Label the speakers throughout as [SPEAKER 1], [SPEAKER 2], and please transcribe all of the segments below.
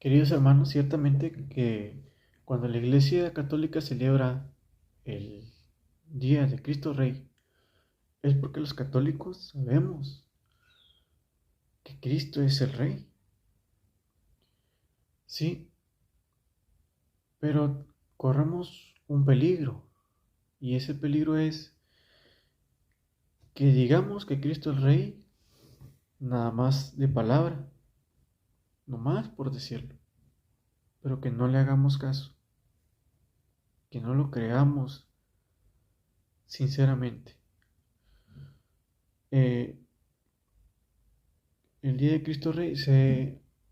[SPEAKER 1] Queridos hermanos, ciertamente que cuando la Iglesia Católica celebra el Día de Cristo Rey, es porque los católicos sabemos que Cristo es el Rey. Sí, pero corremos un peligro, y ese peligro es que digamos que Cristo es Rey nada más de palabra, no más por decirlo, pero que no le hagamos caso, que no lo creamos sinceramente. Eh, el Día de Cristo Rey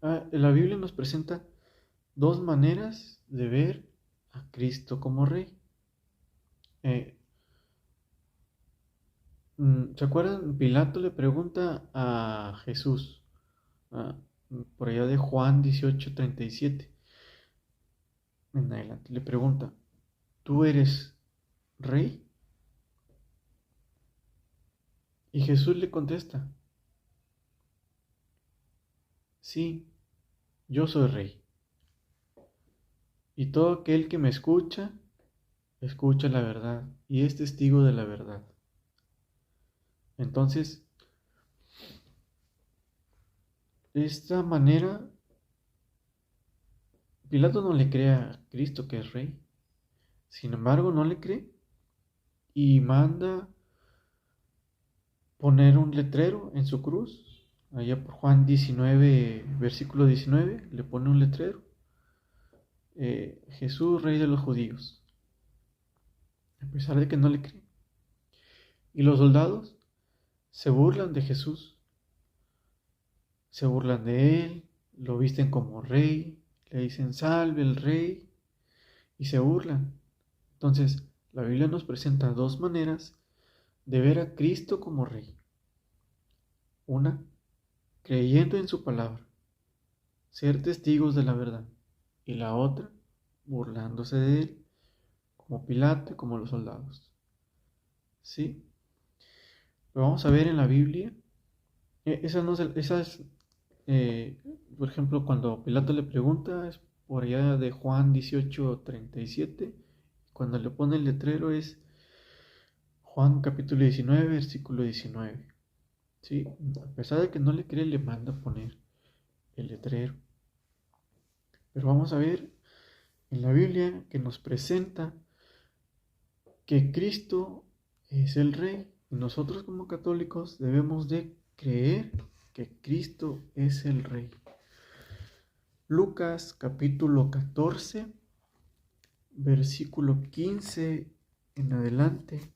[SPEAKER 1] la Biblia nos presenta dos maneras de ver a Cristo como Rey. Eh, ¿Se acuerdan? Pilato le pregunta a Jesús, ah, por allá de Juan 18:37 en adelante, le pregunta, ¿tú eres Rey? Y Jesús le contesta, sí, yo soy Rey. Y todo aquel que me escucha, escucha la verdad y es testigo de la verdad. Entonces, de esta manera, Pilato no le cree a Cristo que es Rey. Sin embargo, no le cree y manda poner un letrero en su cruz. Allá por Juan 19, versículo 19, le pone un letrero. Jesús, Rey de los judíos. A pesar de que no le cree. Y los soldados se burlan de Jesús. Se burlan de él, lo visten como rey, le dicen salve el rey y se burlan. Entonces, la Biblia nos presenta dos maneras de ver a Cristo como rey. Una, creyendo en su palabra, ser testigos de la verdad. Y la otra, burlándose de él, como Pilato y como los soldados. ¿Sí? Lo vamos a ver en la Biblia. Eh, por ejemplo, cuando Pilato le pregunta, es por allá de Juan 18:37. Cuando le pone el letrero es Juan capítulo 19, versículo 19. ¿Sí? A pesar de que no le cree, le manda a poner el letrero. Pero vamos a ver en la Biblia que nos presenta que Cristo es el Rey. Y nosotros como católicos debemos de creer que Cristo es el Rey. Lucas capítulo 14, versículo 15 en adelante,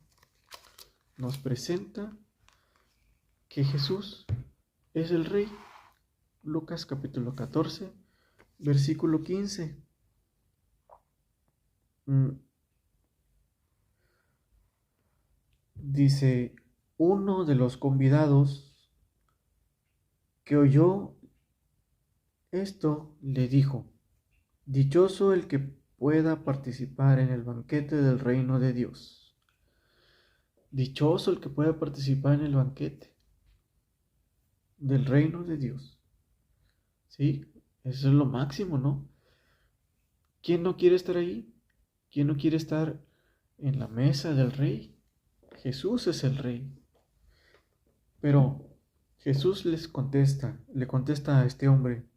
[SPEAKER 1] nos presenta que Jesús es el Rey. Lucas capítulo 14, versículo 15. Dice, uno de los convidados que oyó esto le dijo, dichoso el que pueda participar en el banquete del reino de Dios. Dichoso el que pueda participar en el banquete del reino de Dios. Sí, eso es lo máximo, ¿no? ¿Quién no quiere estar ahí? ¿Quién no quiere estar en la mesa del rey? Jesús es el rey. Pero Jesús le contesta a este hombre.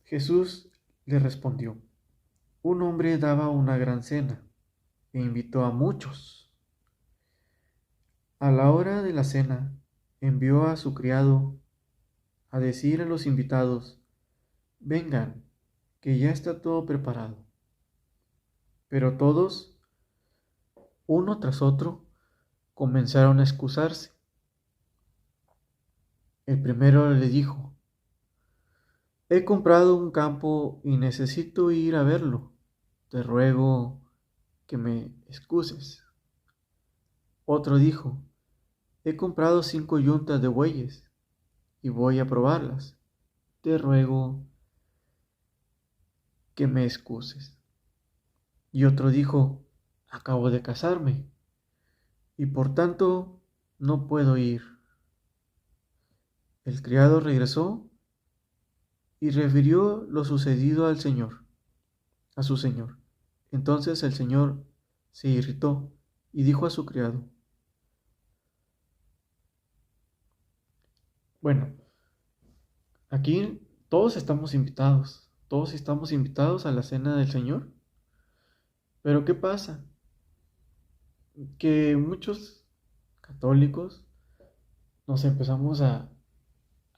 [SPEAKER 1] Jesús le respondió, un hombre daba una gran cena e invitó a muchos. A la hora de la cena, envió a su criado a decir a los invitados, vengan, que ya está todo preparado. Pero todos, uno tras otro, comenzaron a excusarse. El primero le dijo, he comprado un campo y necesito ir a verlo. Te ruego que me excuses. Otro dijo, he comprado 5 yuntas de bueyes y voy a probarlas. Te ruego que me excuses. Y otro dijo, acabo de casarme y por tanto no puedo ir. El criado regresó y refirió lo sucedido a su señor. Entonces el señor se irritó y dijo a su criado: bueno, aquí todos estamos invitados a la cena del Señor, pero ¿qué pasa? Que muchos católicos nos empezamos a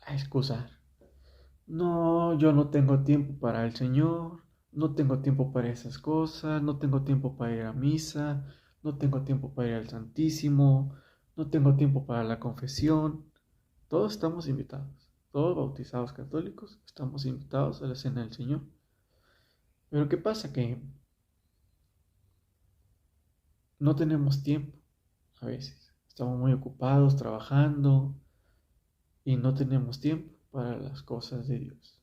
[SPEAKER 1] excusar. No, yo no tengo tiempo para el Señor, no tengo tiempo para esas cosas, no tengo tiempo para ir a misa, no tengo tiempo para ir al Santísimo, no tengo tiempo para la confesión. Todos estamos invitados, todos bautizados católicos estamos invitados a la cena del Señor. Pero ¿qué pasa? Que no tenemos tiempo a veces. Estamos muy ocupados trabajando y no tenemos tiempo para las cosas de Dios.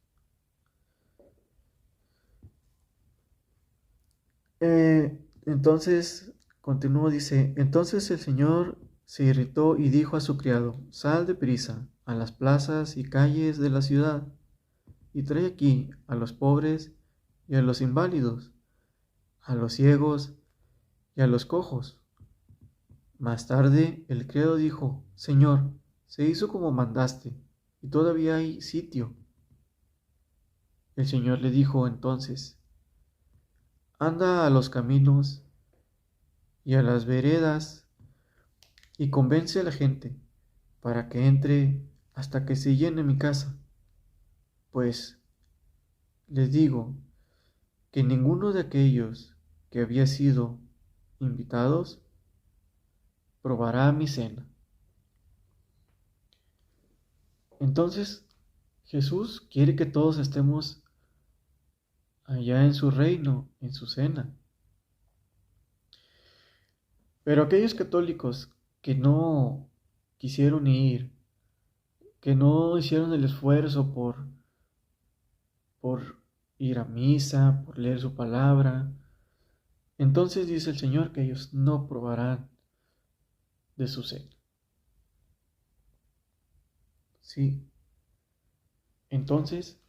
[SPEAKER 1] Entonces, continúa, dice: entonces el Señor se irritó y dijo a su criado: sal deprisa a las plazas y calles de la ciudad y trae aquí a los pobres y a los inválidos, a los ciegos y a los cojos. Más tarde el criado dijo: Señor, se hizo como mandaste, y todavía hay sitio. El Señor le dijo entonces: anda a los caminos y a las veredas y convence a la gente para que entre hasta que se llene mi casa. Pues les digo que ninguno de aquellos que había sido invitados probará mi cena. Entonces Jesús quiere que todos estemos allá en su reino, en su cena. Pero aquellos católicos que no quisieron ir, que no hicieron el esfuerzo por ir a misa, por leer su palabra, entonces dice el Señor que ellos no probarán de su cena. Sí. Entonces,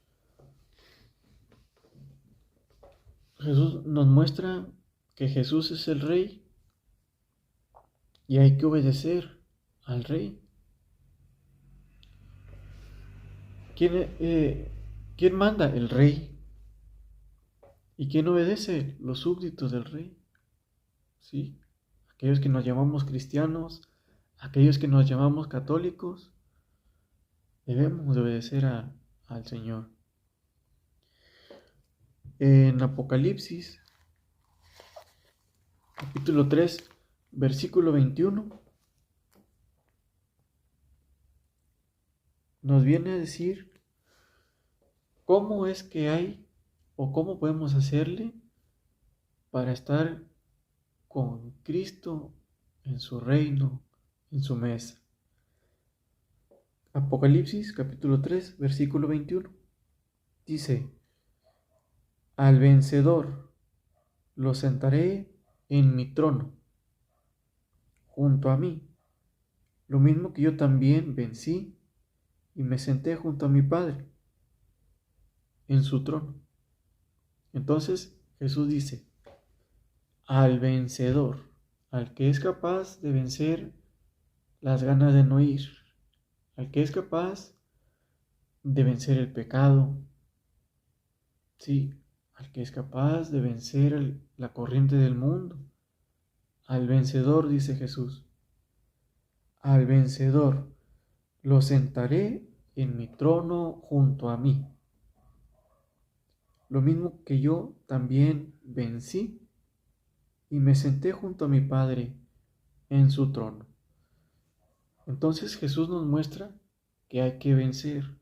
[SPEAKER 1] Jesús nos muestra que Jesús es el Rey y hay que obedecer al Rey. ¿Quién manda? El Rey. ¿Y quién obedece? Los súbditos del Rey. ¿Sí? Aquellos que nos llamamos cristianos, aquellos que nos llamamos católicos, debemos de obedecer al Señor. En Apocalipsis, capítulo 3, versículo 21, nos viene a decir cómo es que hay o cómo podemos hacerle para estar con Cristo en su reino, en su mesa. Apocalipsis capítulo 3, versículo 21. Dice: al vencedor lo sentaré en mi trono, junto a mí, lo mismo que yo también vencí y me senté junto a mi Padre en su trono. Entonces Jesús dice: al vencedor, al que es capaz de vencer las ganas de no ir, al que es capaz de vencer el pecado, sí, al que es capaz de vencer la corriente del mundo, al vencedor, dice Jesús, al vencedor lo sentaré en mi trono junto a mí, lo mismo que yo también vencí y me senté junto a mi Padre en su trono. Entonces Jesús nos muestra que hay que vencer,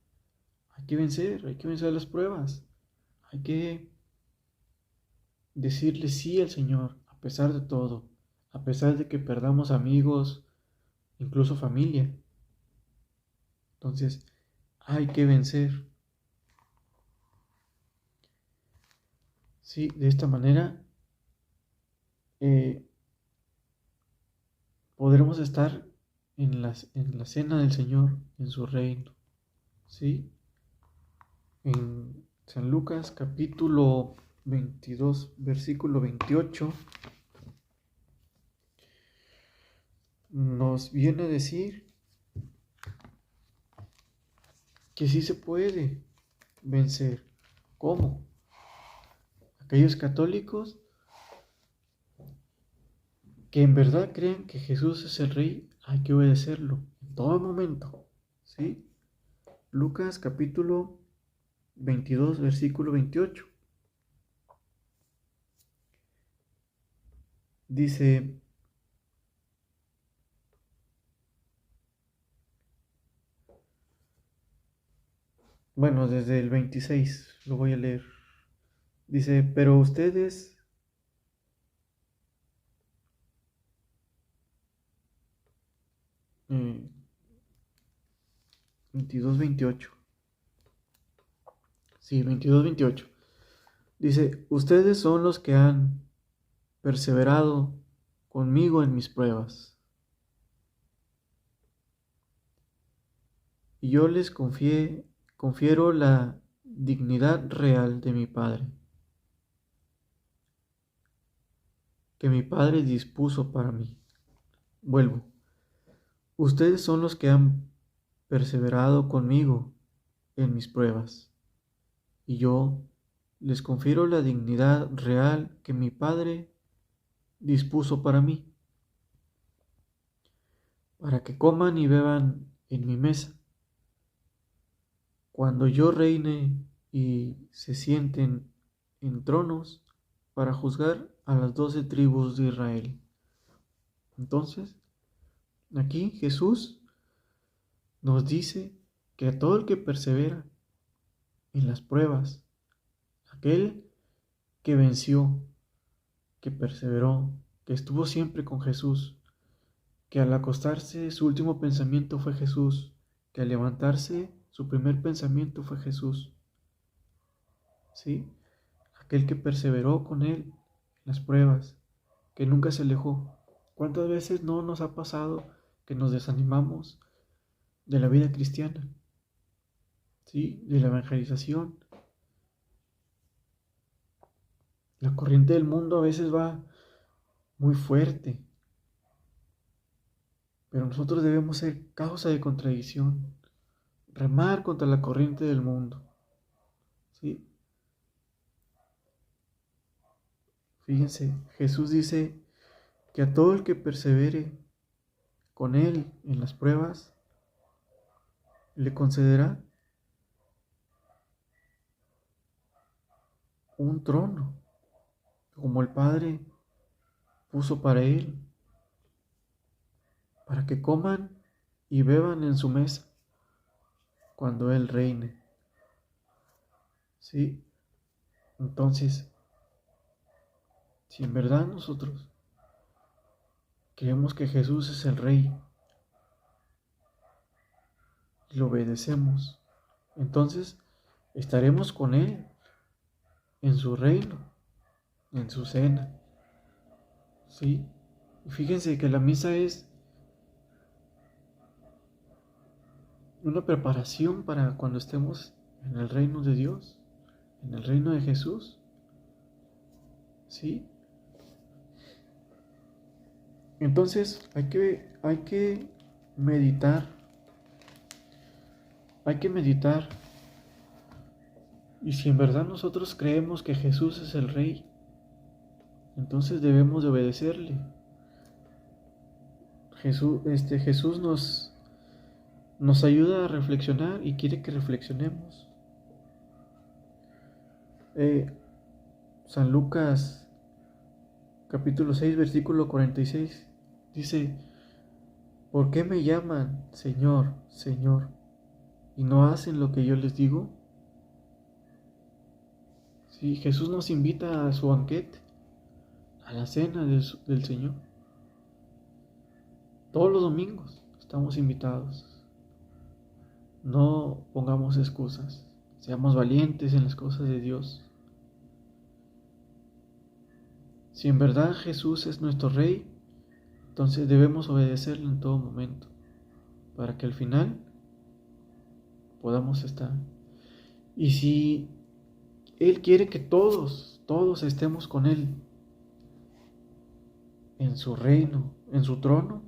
[SPEAKER 1] hay que vencer las pruebas, hay que decirle sí al Señor a pesar de todo, a pesar de que perdamos amigos, incluso familia. Entonces hay que vencer. Sí, de esta manera podremos estar en la cena del Señor, en su reino. ¿Sí? En San Lucas capítulo 22, versículo 28, nos viene a decir que sí se puede vencer. ¿Cómo? Aquellos católicos que en verdad creen que Jesús es el Rey, hay que obedecerlo en todo momento. ¿Sí? Lucas capítulo 22, versículo 28. Dice: bueno, desde el 26 lo voy a leer. Dice: pero ustedes, 22, 28. Sí, 22, 28. Dice: ustedes son los que han perseverado conmigo en mis pruebas. Y yo les confiero la dignidad real de mi Padre, que mi Padre dispuso para mí. Vuelvo. Ustedes son los que han perseverado conmigo en mis pruebas, y yo les confiero la dignidad real que mi Padre dispuso para mí, para que coman y beban en mi mesa, cuando yo reine y se sienten en tronos para juzgar a las 12 tribus de Israel. Entonces, aquí Jesús nos dice que a todo el que persevera en las pruebas, aquel que venció, que perseveró, que estuvo siempre con Jesús, que al acostarse su último pensamiento fue Jesús, que al levantarse su primer pensamiento fue Jesús, ¿sí? Aquel que perseveró con Él en las pruebas, que nunca se alejó. ¿Cuántas veces no nos ha pasado que nos desanimamos de la vida cristiana? ¿Sí? De la evangelización. La corriente del mundo a veces va muy fuerte, pero nosotros debemos ser causa de contradicción, remar contra la corriente del mundo. ¿Sí? Fíjense, Jesús dice que a todo el que persevere con Él en las pruebas, le concederá un trono, como el Padre puso para Él, para que coman y beban en su mesa cuando Él reine. ¿Sí? Entonces, si en verdad nosotros creemos que Jesús es el Rey y lo obedecemos, entonces estaremos con Él en su reino, en su cena. ¿Sí? Y fíjense que la misa es una preparación para cuando estemos en el reino de Dios, en el reino de Jesús. ¿Sí? Entonces hay que meditar, y si en verdad nosotros creemos que Jesús es el Rey, entonces debemos de obedecerle. Jesús nos ayuda a reflexionar y quiere que reflexionemos. San Lucas capítulo 6, versículo 46 dice: ¿por qué me llaman Señor, Señor, y no hacen lo que yo les digo? Sí, Jesús nos invita a su banquete, a la cena del Señor. Todos los domingos estamos invitados. No pongamos excusas, seamos valientes en las cosas de Dios. Si en verdad Jesús es nuestro Rey, entonces debemos obedecerle en todo momento, para que al final podamos estar Y si Él quiere que todos estemos con Él en su reino, en su trono,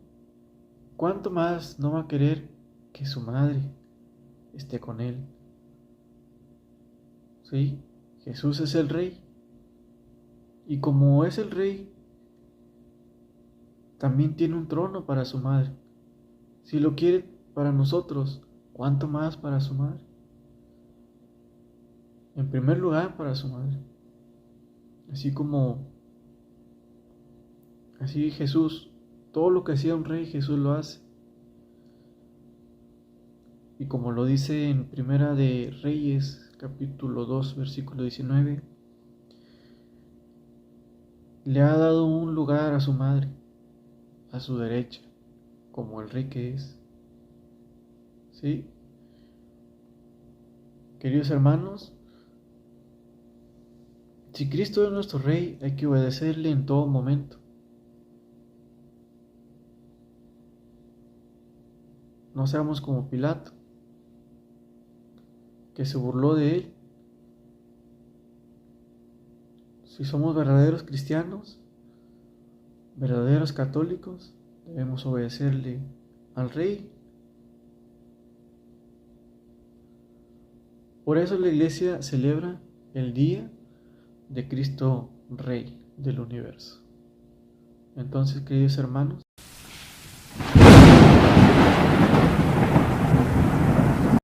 [SPEAKER 1] ¿cuánto más no va a querer que su madre esté con Él? ¿Sí? Jesús es el Rey. Y como es el Rey, también tiene un trono para su madre. Si lo quiere para nosotros, ¿cuánto más para su madre? En primer lugar, para su madre. Así como, así Jesús, todo lo que hacía un rey, Jesús lo hace. Y como lo dice en Primera de Reyes, capítulo 2, versículo 19, le ha dado un lugar a su madre, a su derecha, como el rey que es. ¿Sí? Queridos hermanos, si Cristo es nuestro rey, hay que obedecerle en todo momento. No seamos como Pilato, que se burló de él. Si somos verdaderos cristianos, verdaderos católicos, debemos obedecerle al Rey. Por eso la Iglesia celebra el día de Cristo Rey del universo. Entonces, queridos hermanos,